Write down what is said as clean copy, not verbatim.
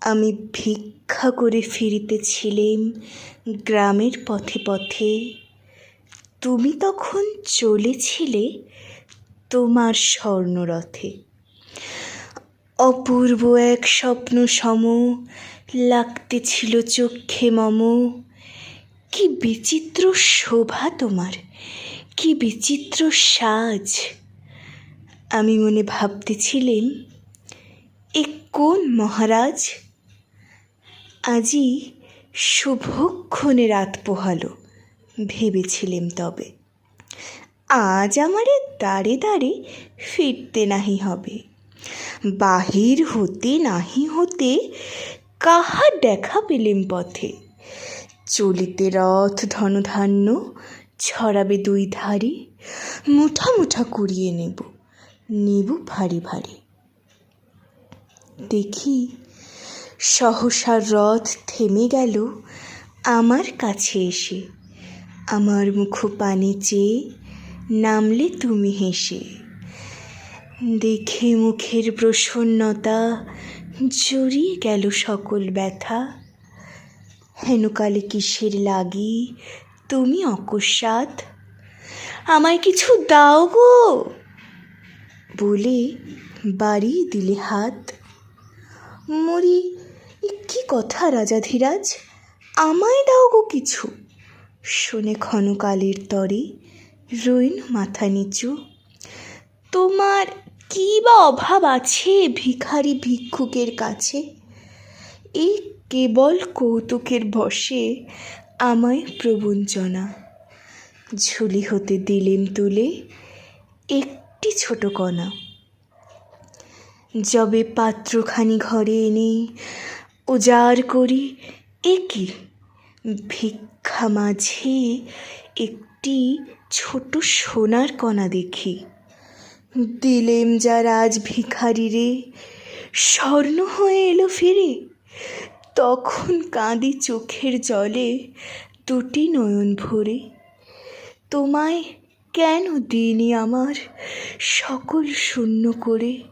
আমি ভিক্ষা করে ফিরিতেছিলেম গ্রামের পথে পথে। তুমি তখন চলেছিলে তোমার স্বর্ণরথে। অপূর্ব এক স্বপ্ন সম লাগতেছিল চক্ষে মম। কি বিচিত্র শোভা তোমার, কি বিচিত্র সাজ। আমি মনে ভাবতেছিলেম, এ কোন মহারাজ? আজি শুভক্ষণে রাত পোহালো ভেবেছিলেম তবে। আজ আমারে দ্বারে দ্বারে ফিরতে নাহি হবে। বাহির হতে নাহি হতে কাহার দেখা পেলেম পথে। চলিতে রথ ধনধান্য ছড়াবে দুই ধারে। মুঠা মুঠা কুড়িয়ে নেব, নেব ভারী ভারী। দেখি সহসা রথ থেমে গেল আমার কাছে এসে। আমার মুখ পানে চেয়ে নামলে তুমি হেসে। দেখে মুখের প্রসন্নতা জড়িয়ে গেল সকল ব্যথা। হেনকালে কিসের লাগি তুমি অকস্মাৎ? আমায় কিছু দাও গো বলে বাড়িয়ে দিলে হাত। মরি, কি কথা রাজাধিরাজ, আমায় দাও গো কিছু? শুনে ক্ষণকালের তরে রইন মাথা নিচু। তোমার কি বা অভাব আছে ভিখারি ভিক্ষুকের কাছে? এই কেবল কৌতুকের বশে আমায় প্রবঞ্চনা। ঝুলি হতে দিলেম তুলে একটি ছোট কণা। যবে পাত্রখানি ঘরে এনে উজাড় করি, এ কি ভিক্ষা মাঝে একটি ছোট সোনার কণা দেখি। দিলেম যা রাজ ভিখারি রে, স্বর্ণ হয়ে এলো ফিরে। তখন কাঁদি চোখের জলে দুটি নয়ন ভরে। তোমায় কেন দিইনি আমার সকল শূন্য করে?